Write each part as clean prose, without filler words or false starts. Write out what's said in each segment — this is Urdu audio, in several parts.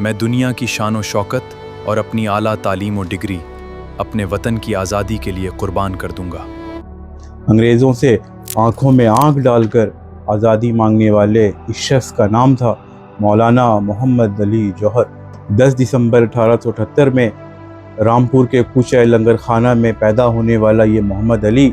میں دنیا کی شان و شوکت اور اپنی اعلیٰ تعلیم و ڈگری اپنے وطن کی آزادی کے لیے قربان کر دوں گا۔ انگریزوں سے آنکھوں میں آنکھ ڈال کر آزادی مانگنے والے اس شخص کا نام تھا مولانا محمد علی جوہر۔ 10 دسمبر 1878 میں رامپور کے کوچہ لنگر خانہ میں پیدا ہونے والا یہ محمد علی،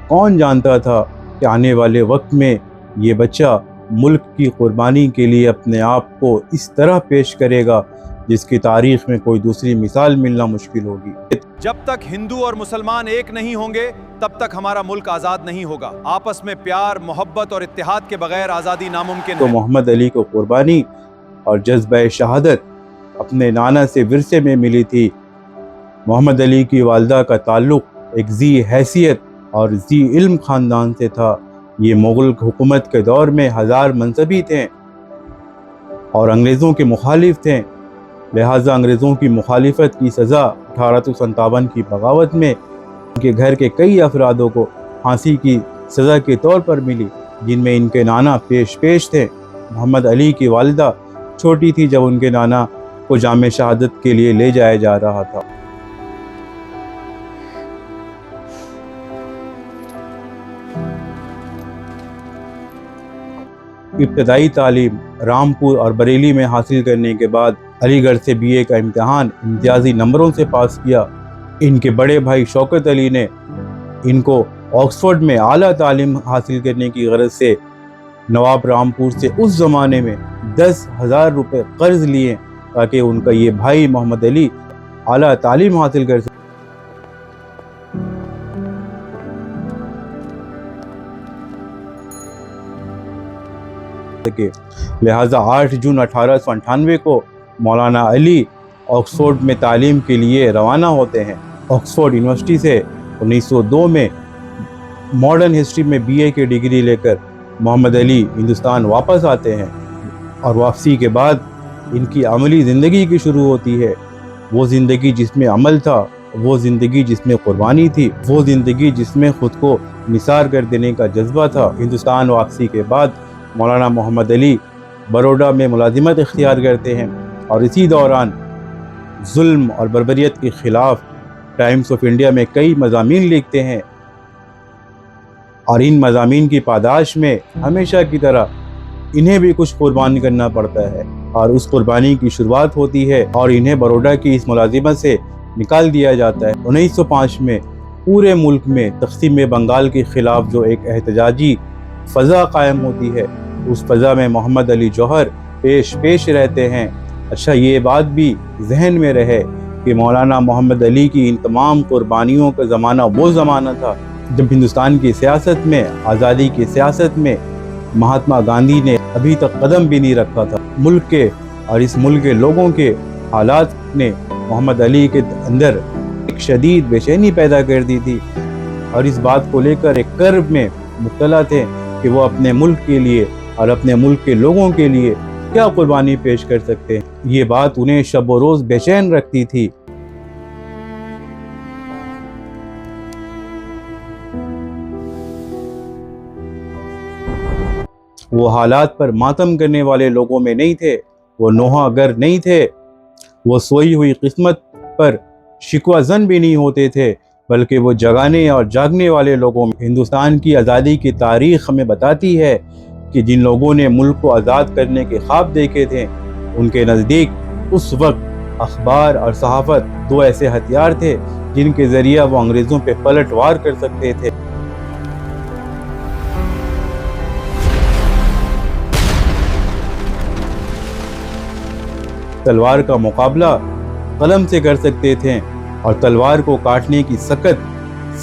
کون جانتا تھا کہ آنے والے وقت میں یہ بچہ ملک کی قربانی کے لیے اپنے آپ کو اس طرح پیش کرے گا جس کی تاریخ میں کوئی دوسری مثال ملنا مشکل ہوگی۔ جب تک ہندو اور مسلمان ایک نہیں ہوں گے تب تک ہمارا ملک آزاد نہیں ہوگا۔ آپس میں پیار، محبت اور اتحاد کے بغیر آزادی ناممکن ہے۔ تو محمد علی کو قربانی اور جذبہ شہادت اپنے نانا سے ورثے میں ملی تھی۔ محمد علی کی والدہ کا تعلق ایک ذی حیثیت اور ذی علم خاندان سے تھا۔ یہ مغل حکومت کے دور میں ہزار منصبی تھے اور انگریزوں کے مخالف تھے، لہٰذا انگریزوں کی مخالفت کی سزا 1857 کی بغاوت میں ان کے گھر کے کئی افرادوں کو پھانسی کی سزا کے طور پر ملی، جن میں ان کے نانا پیش تھے۔ محمد علی کی والدہ چھوٹی تھی جب ان کے نانا کو جام شہادت کے لیے لے جایا جا رہا تھا۔ ابتدائی تعلیم رامپور اور بریلی میں حاصل کرنے کے بعد علی گڑھ سے BA کا امتحان امتیازی نمبروں سے پاس کیا۔ ان کے بڑے بھائی شوکت علی نے ان کو آکسفورڈ میں اعلیٰ تعلیم حاصل کرنے کی غرض سے نواب رامپور سے اس زمانے میں 10,000 روپے قرض لیے تاکہ ان کا یہ بھائی محمد علی اعلیٰ تعلیم حاصل کر سکے۔ لہٰذا 8 جون 1898 کو مولانا علی آکسفورڈ میں تعلیم کے لیے روانہ ہوتے ہیں۔ آکسفورڈ یونیورسٹی سے 1902 میں ماڈرن ہسٹری میں BA کی ڈگری لے کر محمد علی ہندوستان واپس آتے ہیں، اور واپسی کے بعد ان کی عملی زندگی کی شروع ہوتی ہے۔ وہ زندگی جس میں عمل تھا، وہ زندگی جس میں قربانی تھی، وہ زندگی جس میں خود کو نثار کر دینے کا جذبہ تھا۔ ہندوستان واپسی کے بعد مولانا محمد علی بروڈا میں ملازمت اختیار کرتے ہیں، اور اسی دوران ظلم اور بربریت کے خلاف ٹائمز آف انڈیا میں کئی مضامین لکھتے ہیں، اور ان مضامین کی پاداش میں ہمیشہ کی طرح انہیں بھی کچھ قربان کرنا پڑتا ہے، اور اس قربانی کی شروعات ہوتی ہے اور انہیں بروڈا کی اس ملازمت سے نکال دیا جاتا ہے۔ 1905 میں پورے ملک میں تقسیم بنگال کے خلاف جو ایک احتجاجی فضا قائم ہوتی ہے، اس فضا میں محمد علی جوہر پیش رہتے ہیں۔ اچھا، یہ بات بھی ذہن میں رہے کہ مولانا محمد علی کی ان تمام قربانیوں کا زمانہ وہ زمانہ تھا جب ہندوستان کی سیاست میں، آزادی کی سیاست میں مہاتما گاندھی نے ابھی تک قدم بھی نہیں رکھا تھا۔ ملک کے اور اس ملک کے لوگوں کے حالات نے محمد علی کے اندر ایک شدید بے چینی پیدا کر دی تھی، اور اس بات کو لے کر ایک کرب میں مبتلا تھے کہ وہ اپنے ملک کے لیے اور اپنے ملک کے لوگوں کے لیے کیا قربانی پیش کر سکتے ہیں۔ یہ بات انہیں شب و روز بے چین رکھتی تھی۔ وہ حالات پر ماتم کرنے والے لوگوں میں نہیں تھے، وہ نوحہ گر نہیں تھے، وہ سوئی ہوئی قسمت پر شکوہ زن بھی نہیں ہوتے تھے، بلکہ وہ جگانے اور جاگنے والے لوگوں میں۔ ہندوستان کی آزادی کی تاریخ ہمیں بتاتی ہے کہ جن لوگوں نے ملک کو آزاد کرنے کے خواب دیکھے تھے، ان کے نزدیک اس وقت اخبار اور صحافت 2 ایسے ہتھیار تھے جن کے ذریعہ وہ انگریزوں پہ پلٹ وار کر سکتے تھے۔ تلوار کا مقابلہ قلم سے کر سکتے تھے، اور تلوار کو کاٹنے کی سکت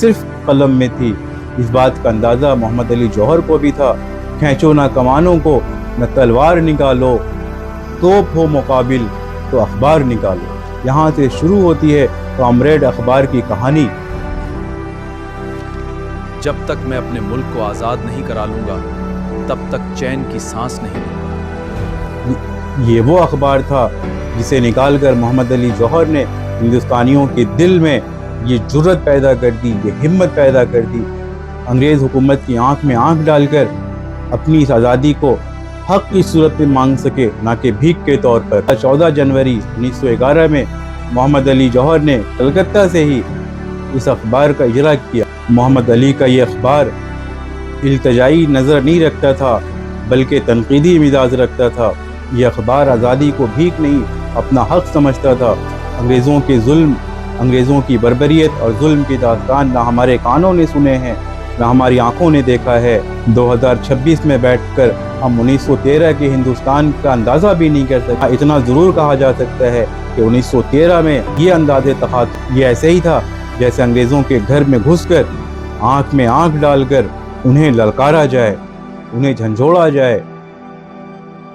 صرف قلم میں تھی۔ اس بات کا اندازہ محمد علی جوہر کو بھی تھا۔ کھینچو نہ کمانوں کو، نہ تلوار نکالو، توپ ہو مقابل تو اخبار نکالو۔ یہاں سے شروع ہوتی ہے کامریڈ اخبار کی کہانی۔ جب تک میں اپنے ملک کو آزاد نہیں کرا لوں گا تب تک چین کی سانس نہیں لوں گا۔ یہ وہ اخبار تھا جسے نکال کر محمد علی جوہر نے ہندوستانیوں کے دل میں یہ جرت پیدا کر دی، یہ ہمت پیدا کر دی۔ انگریز حکومت کی آنکھ میں آنکھ ڈال کر اپنی اس آزادی کو حق کی صورت میں مانگ سکے، نہ کہ بھیک کے طور پر۔ 14 جنوری 1911 میں محمد علی جوہر نے کلکتہ سے ہی اس اخبار کا اجرا کیا۔ محمد علی کا یہ اخبار التجائی نظر نہیں رکھتا تھا بلکہ تنقیدی مزاج رکھتا تھا۔ یہ اخبار آزادی کو بھیک نہیں اپنا حق سمجھتا تھا۔ انگریزوں کے ظلم، انگریزوں کی بربریت اور ظلم کی داستان نہ ہمارے کانوں نے سنے ہیں نہ ہماری آنکھوں نے دیکھا ہے۔ 2026 میں بیٹھ کر ہم 1913 کے ہندوستان کا اندازہ بھی نہیں کر سکتے۔ اتنا ضرور کہا جا سکتا ہے کہ 1913 میں یہ انداز تخاطب یہ ایسے ہی تھا جیسے انگریزوں کے گھر میں گھس کر آنکھ میں آنکھ ڈال کر انہیں للکارا جائے، انہیں جھنجھوڑا جائے۔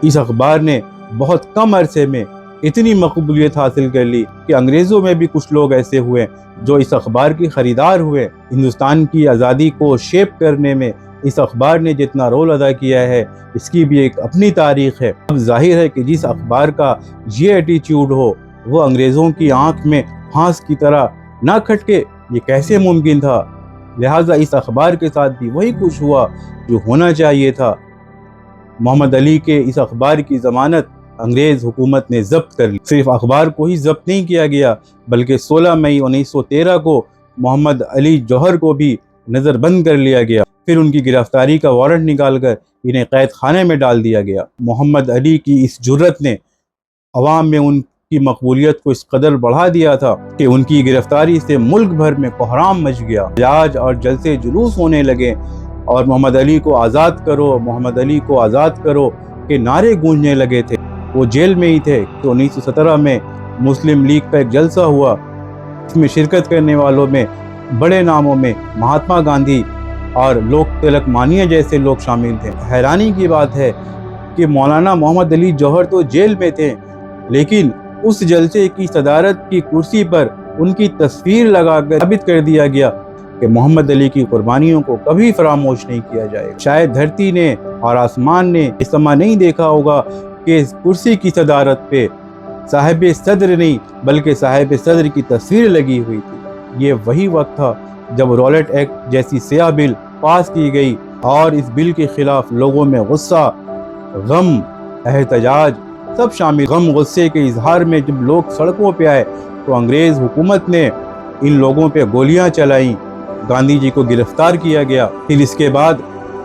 اس اخبار نے بہت کم عرصے میں اتنی مقبولیت حاصل کر لی کہ انگریزوں میں بھی کچھ لوگ ایسے ہوئے جو اس اخبار کی خریدار ہوئے۔ ہندوستان کی آزادی کو شیپ کرنے میں اس اخبار نے جتنا رول ادا کیا ہے اس کی بھی ایک اپنی تاریخ ہے۔ اب ظاہر ہے کہ جس اخبار کا یہ ایٹیچیوڈ ہو وہ انگریزوں کی آنکھ میں ہانس کی طرح نہ کھٹکے، یہ کیسے ممکن تھا؟ لہٰذا اس اخبار کے ساتھ بھی وہی کچھ ہوا جو ہونا چاہیے تھا۔ محمد علی کے اس اخبار کی ضمانت انگریز حکومت نے ضبط کر لی۔ صرف اخبار کو ہی ضبط نہیں کیا گیا بلکہ 16 مئی 1913 کو محمد علی جوہر کو بھی نظر بند کر لیا گیا۔ پھر ان کی گرفتاری کا وارنٹ نکال کر انہیں قید خانے میں ڈال دیا گیا۔ محمد علی کی اس جرت نے عوام میں ان کی مقبولیت کو اس قدر بڑھا دیا تھا کہ ان کی گرفتاری سے ملک بھر میں کوہرام مچ گیا۔ احتجاج اور جلسے جلوس ہونے لگے اور محمد علی کو آزاد کرو، محمد علی کو آزاد کرو کے نعرے گونجنے لگے تھے۔ وہ جیل میں ہی تھے کہ 1917 میں مسلم لیگ کا ایک جلسہ ہوا۔ اس میں شرکت کرنے والوں میں بڑے ناموں میں مہاتما گاندھی اور لوک تلک مانیہ جیسے لوگ شامل تھے۔ حیرانی کی بات ہے کہ مولانا محمد علی جوہر تو جیل میں تھے لیکن اس جلسے کی صدارت کی کرسی پر ان کی تصویر لگا کر ثابت کر دیا گیا کہ محمد علی کی قربانیوں کو کبھی فراموش نہیں کیا جائے۔ شاید دھرتی نے اور آسمان نے اس سما نہیں دیکھا ہوگا کہ اس کرسی کی صدارت پہ صاحب صدر نہیں بلکہ صاحب صدر کی تصویر لگی ہوئی تھی۔ یہ وہی وقت تھا جب رولٹ ایکٹ جیسی سیاہ بل پاس کی گئی اور اس بل کے خلاف لوگوں میں غصہ، غم، احتجاج سب شامل۔ غم غصے کے اظہار میں جب لوگ سڑکوں پہ آئے تو انگریز حکومت نے ان لوگوں پہ گولیاں چلائیں، گاندھی جی کو گرفتار کیا گیا۔ پھر اس کے بعد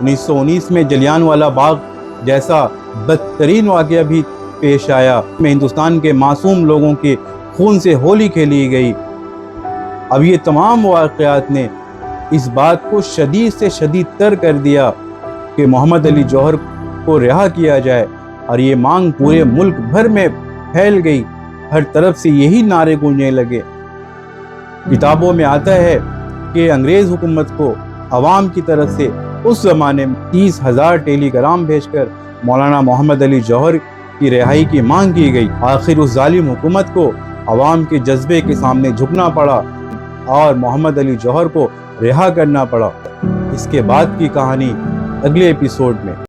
1919 میں جلیان والا باغ جیسا بدترین واقعہ بھی پیش آیا، میں ہندوستان کے معصوم لوگوں کے خون سے ہولی کھیلی گئی۔ اب یہ تمام واقعات نے اس بات کو شدید سے شدید تر کر دیا کہ محمد علی جوہر کو رہا کیا جائے، اور یہ مانگ پورے ملک بھر میں پھیل گئی۔ ہر طرف سے یہی نعرے گونجنے لگے۔ کتابوں میں آتا ہے کہ انگریز حکومت کو عوام کی طرف سے اس زمانے میں 30,000 ٹیلی گرام بھیج کر مولانا محمد علی جوہر کی رہائی کی مانگ کی گئی۔ آخر اس ظالم حکومت کو عوام کے جذبے کے سامنے جھکنا پڑا اور محمد علی جوہر کو رہا کرنا پڑا۔ اس کے بعد کی کہانی اگلے ایپیسوڈ میں۔